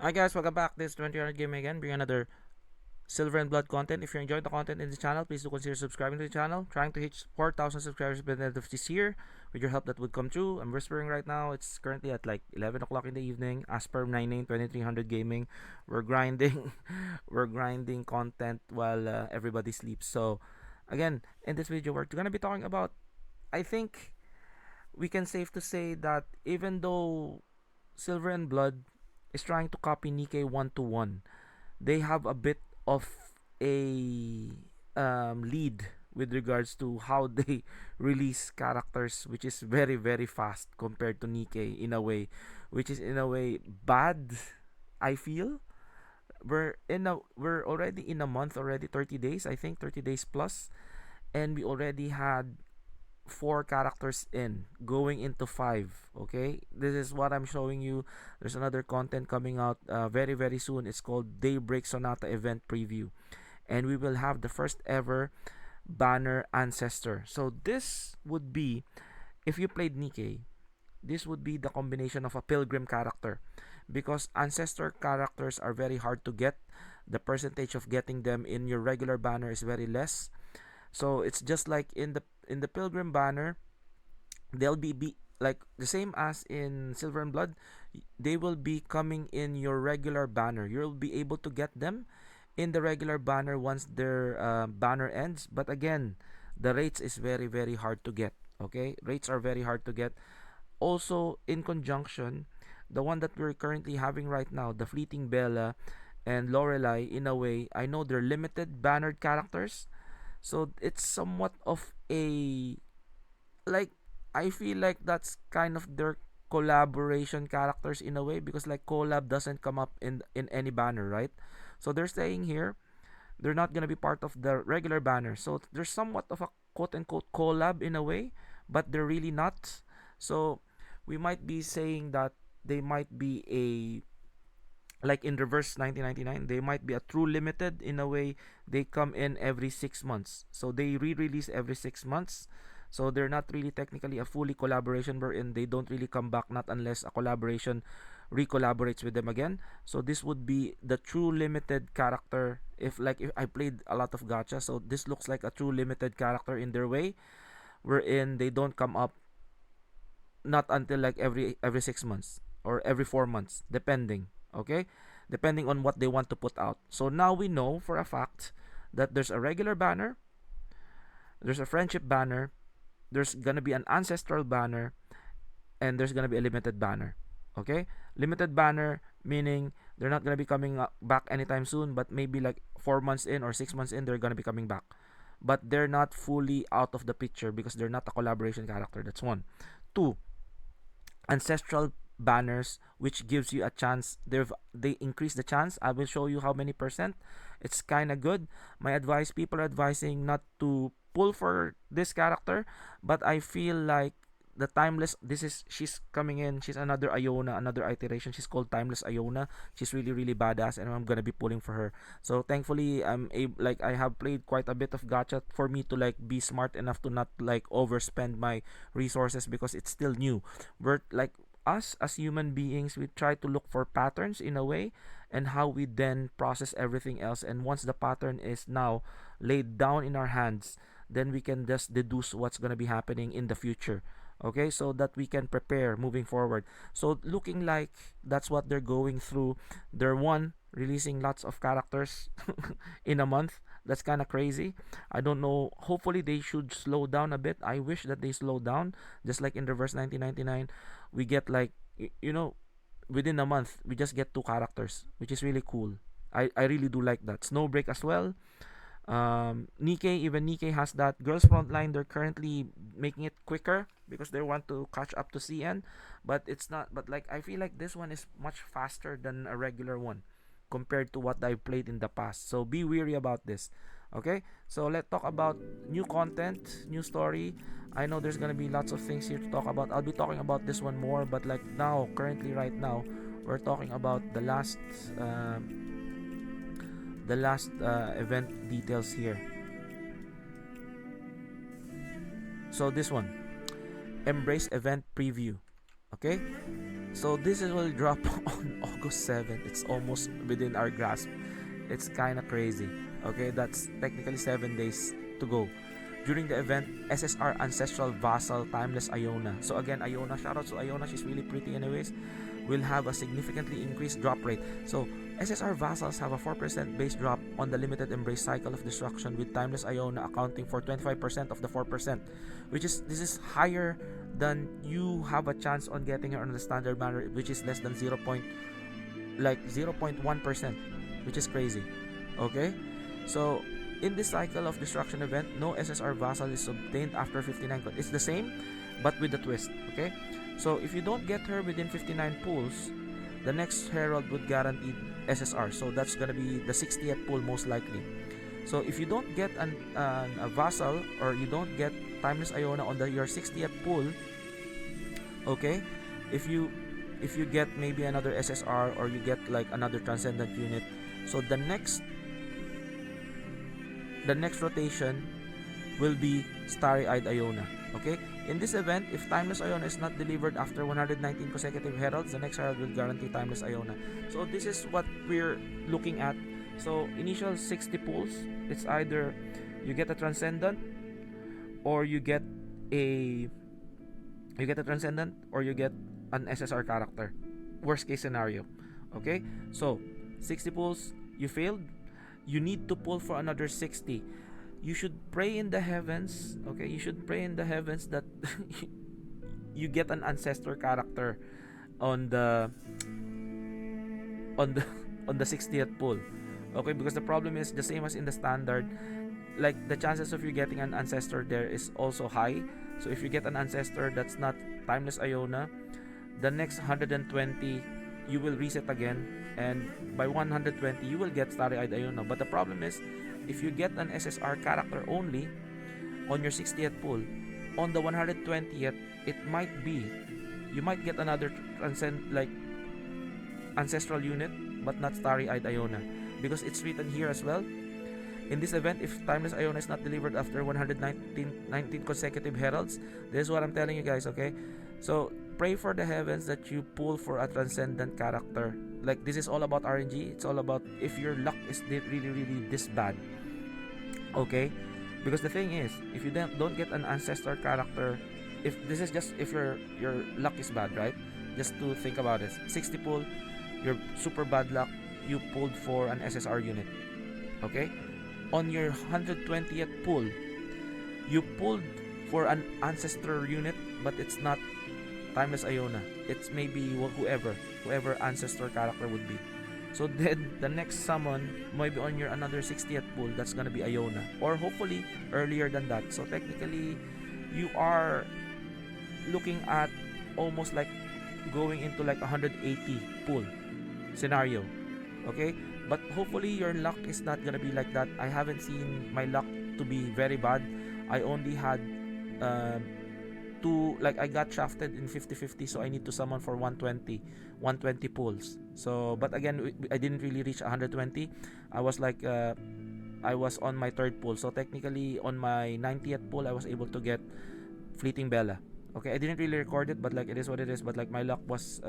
Hi guys, welcome back. This is 20 Gaming again, bring another Silver and Blood content. If you enjoyed the content in the channel, please do consider subscribing to the channel. Trying to hit 4,000 subscribers by the end of this year. With your help, that would come true. I'm whispering right now. It's currently at like 11 o'clock in the evening. As per 2300 Gaming, we're grinding, we're grinding content while everybody sleeps. So, again, in this video, we're gonna be talking about. I think we can safe to say that even though Silver and Blood is trying to copy Nikkei 1-to-1, they have a bit of a lead with regards to how they release characters, which is very very fast compared to Nikkei in a way, which is in a way bad. I feel we're already in a month already, 30 days, I think 30 days plus, and we already had four characters in going into five. Okay, this is what I'm showing you. There's another content coming out very very soon. It's called Daybreak Sonata event preview, and we will have the first ever banner ancestor. So this would be, if you played Nikkei, this would be the combination of a pilgrim character, because ancestor characters are very hard to get. The percentage of getting them in your regular banner is very less. So it's just like in the pilgrim banner, they'll be like the same as in Silver and Blood. They will be coming in your regular banner. You'll be able to get them in the regular banner once their banner ends. But again, the rates is very very hard to get. Okay, rates are very hard to get. Also, in conjunction, the one that we're currently having right now, the Fleeting Bella and Lorelei, in a way, I know they're limited bannered characters, so it's somewhat of a, like, I feel like that's kind of their collaboration characters in a way, because like collab doesn't come up in any banner, right? So they're staying here. They're not gonna be part of the regular banner. So there's somewhat of a quote unquote collab in a way, but they're really not. So we might be saying that they might be a, like in reverse 1999, they might be a true limited in a way. They come in every 6 months, so they re-release every 6 months. So they're not really technically a fully collaboration, wherein they don't really come back, not unless a collaboration re-collaborates with them again. So this would be the true limited character. If I played a lot of gacha, so this looks like a true limited character in their way, wherein they don't come up not until like every 6 months or every 4 months, depending. Okay, depending on what they want to put out. So now we know for a fact that there's a regular banner, there's a friendship banner, there's gonna be an ancestral banner, and there's gonna be a limited banner. Okay, limited banner meaning they're not gonna be coming back anytime soon, but maybe like 4 months in or 6 months in, they're gonna be coming back. But they're not fully out of the picture because they're not a collaboration character. That's one. Two, ancestral banners, which gives you a chance. They increase the chance. I will show you how many percent. It's kind of good. My advice, people are advising not to pull for this character, but I feel like the timeless, this is, she's coming in, she's another Iona, another iteration. She's called Timeless Iona. She's really really badass, and I'm gonna be pulling for her. So thankfully I'm able, like I have played quite a bit of gacha for me to like be smart enough to not like overspend my resources, because it's still new. We're like, us as human beings, we try to look for patterns in a way, and how we then process everything else. And once the pattern is now laid down in our hands, then we can just deduce what's going to be happening in the future. Okay, so that we can prepare moving forward. So looking like that's what they're going through. They're releasing lots of characters in a month. That's kind of crazy. I don't know. Hopefully they should slow down a bit. I wish that they slow down. Just like in reverse 1999, we get like, you know, within a month we just get two characters, which is really cool. I really do like that. Snowbreak as well. Nikkei, even Nikkei has that. Girls Frontline, they're currently making it quicker because they want to catch up to CN, but it's not. But like, I feel like this one is much faster than a regular one compared to what I've played in the past. So be wary about this. Okay, so let's talk about new content, new story. I know there's gonna be lots of things here to talk about. I'll be talking about this one more, but like now, currently, right now, we're talking about the last event details here. So this one, Embrace event preview. Okay, So this will drop on August 7th. It's almost within our grasp. It's kind of crazy. Okay, that's technically 7 days to go. During the event, SSR Ancestral Vassal Timeless Iona. So again, Iona, shoutouts to Iona. She's really pretty anyways. Will have a significantly increased drop rate. So SSR Vassals have a 4% base drop on the limited embrace cycle of destruction, with Timeless Iona accounting for 25% of the 4%, which is this is higher than you have a chance on getting her on the standard banner, which is less than 0.1%, which is crazy. Okay, so in this cycle of destruction event, no SSR Vassal is obtained after 59. It's the same, but with the twist. Okay, so if you don't get her within 59 pulls, the next herald would guarantee SSR. So that's gonna be the 60th pull most likely. So if you don't get a vassal, or you don't get Timeless Iona on your 60th pull, okay, if you get maybe another SSR, or you get like another transcendent unit, so the next rotation will be Starry-Eyed Iona. Okay, in this event, if Timeless Iona is not delivered after 119 consecutive heralds, the next herald will guarantee Timeless Iona. So this is what we're looking at. So initial 60 pulls, it's either you get a transcendent, or you get a transcendent, or you get an SSR character. Worst case scenario. Okay, so 60 pulls, you failed, you need to pull for another 60. You should pray in the heavens. Okay, you should pray in the heavens that you get an ancestor character on the on the on the 60th pull. Okay, because the problem is the same as in the standard. Like, the chances of you getting an ancestor there is also high. So if you get an ancestor that's not Timeless Iona, the next 120 you will reset again, and by 120 you will get Starry-Eyed Iona. But the problem is, if you get an SSR character only on your 60th pull, on the 120th, it might be you might get another ancestral unit, but not Starry-Eyed Iona, because it's written here as well. In this event, if Timeless Iona is not delivered after 19 consecutive heralds, this is what I'm telling you guys, okay? So pray for the heavens that you pull for a transcendent character. Like, this is all about RNG. It's all about if your luck is really this bad, okay? Because the thing is, if you don't get an ancestor character, if this is just if your luck is bad, right? Just to think about it. 60 pull, your super bad luck, you pulled for an SSR unit, okay? On your 120th pull, you pulled for an ancestor unit, but it's not Timeless Iona. It's maybe whoever ancestor character would be. So then the next summon maybe on your another 60th pull, that's gonna be Iona, or hopefully earlier than that. So technically, you are looking at almost like going into like 180 pull scenario, okay? But hopefully your luck is not gonna be like that. I haven't seen my luck to be very bad. I only had I got shafted in 50-50, so I need to summon for 120 pulls. So, but again, I didn't really reach 120. I was I was on my third pull. So technically on my 90th pull, I was able to get Fleeting Bella. Okay, I didn't really record it, but like, it is what it is. But like, my luck was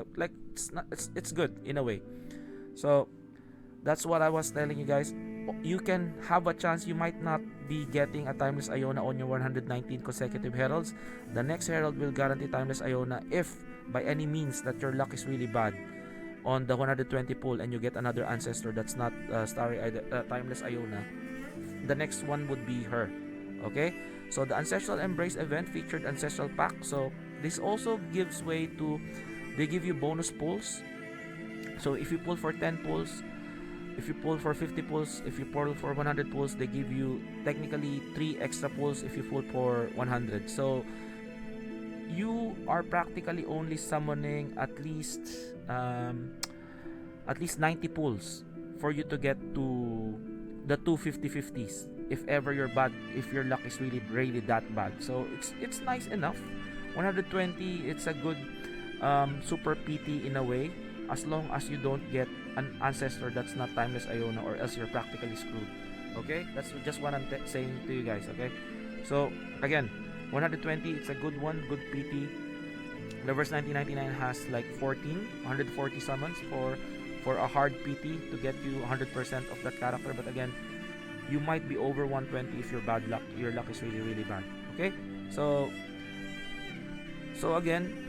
it's good in a way. So that's what I was telling you guys. You can have a chance. You might not be getting a Timeless Iona on your 119 consecutive heralds. The next herald will guarantee Timeless Iona if by any means that your luck is really bad on the 120 pull, and you get another ancestor that's not Timeless Iona. The next one would be her. Okay, so the Ancestral Embrace event featured Ancestral Pack. So this also gives way to, they give you bonus pulls. So if you pull for 10 pulls, if you pull for 50 pulls, if you pull for 100 pulls, they give you technically 3 extra pulls if you pull for 100. So you are practically only summoning at least 90 pulls for you to get to the 250-50s, if ever you're bad, if your luck is really that bad. So it's nice enough. 120, it's a good super PT in a way, as long as you don't get an ancestor that's not Timeless Iona, or else you're practically screwed. Okay, that's just what I'm saying to you guys. Okay, so again, 120, it's a good one, good PT. Lovers 1999 has like 140 summons for a hard PT to get you 100% of that character. But again, you might be over 120 if your luck is really really bad. Okay, so again,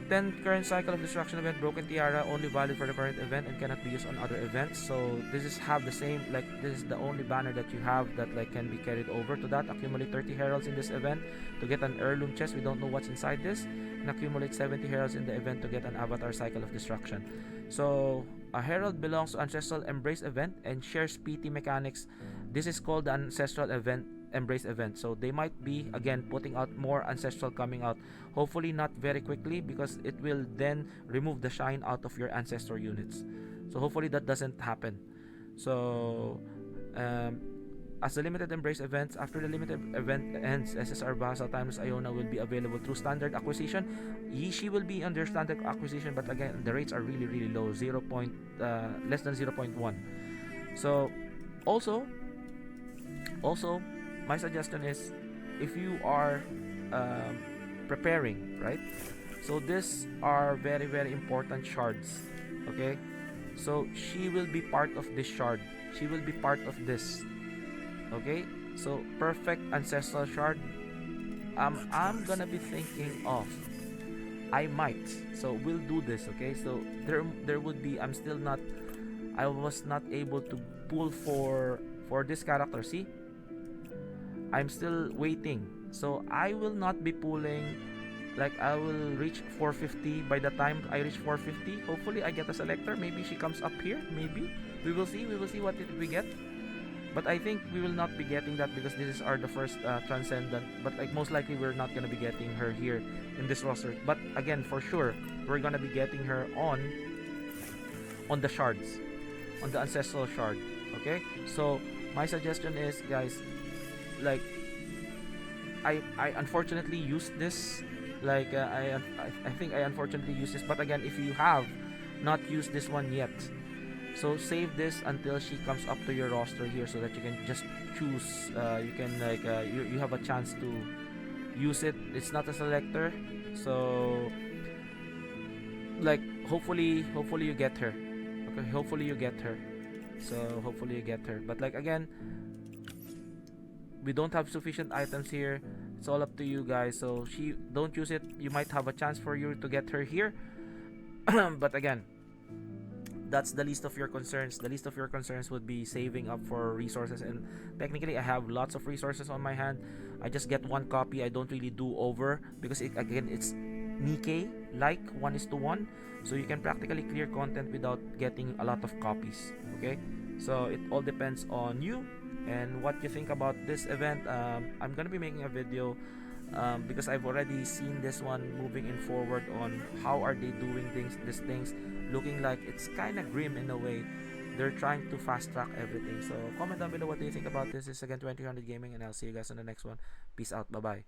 10 current cycle of destruction event, broken tiara, only valid for the current event and cannot be used on other events. So this is have the same, like this is the only banner that you have that like can be carried over to that. Accumulate 30 heralds in this event to get an heirloom chest. We don't know what's inside this. And accumulate 70 heralds in the event to get an avatar cycle of destruction. So a herald belongs to ancestral embrace event and shares PT mechanics. This is called the ancestral event embrace event. So they might be again putting out more ancestral coming out, hopefully not very quickly, because it will then remove the shine out of your ancestor units. So hopefully that doesn't happen. So as the limited embrace events, after the limited event ends, SSR Vassal times Iona will be available through standard acquisition. She will be under standard acquisition, but again the rates are really really low, less than 0.1. So also my suggestion is, if you are preparing, right? So these are very very important shards. Okay, so she will be part of this shard. She will be part of this. Okay, so perfect ancestral shard. I'm gonna be thinking of. I might. So we'll do this. Okay, so there would be. I was not able to pull for this character. See, I'm still waiting. So I will not be pulling. Like I will reach 450 by the time I reach 450. Hopefully I get a selector. Maybe she comes up here. Maybe we will see. We will see what we get. But I think we will not be getting that because this is the first transcendent. But like most likely we're not gonna be getting her here in this roster. But again, for sure we're gonna be getting her on the shards, on the ancestral shard. Okay. So my suggestion is, guys, like I unfortunately used this. Like I think I unfortunately used this. But again, if you have not used this one yet, so save this until she comes up to your roster here, so that you can just choose. You can like you have a chance to use it. It's not a selector, so like hopefully you get her. Okay, hopefully you get her. So hopefully you get her. But like again, we don't have sufficient items here. It's all up to you guys. So she don't use it. You might have a chance for you to get her here. But again, that's the least of your concerns. The least of your concerns would be saving up for resources, and technically I have lots of resources on my hand. I just get one copy. I don't really do over because it's Nikkei like 1:1, so you can practically clear content without getting a lot of copies. Okay, so it all depends on you and what you think about this event. I'm gonna be making a video because I've already seen this one moving in forward on how are they doing these things, looking like it's kind of grim in a way. They're trying to fast track everything. So comment down below what do you think about this. This is again 2000 Gaming, and I'll see you guys on the next one. Peace out. Bye bye.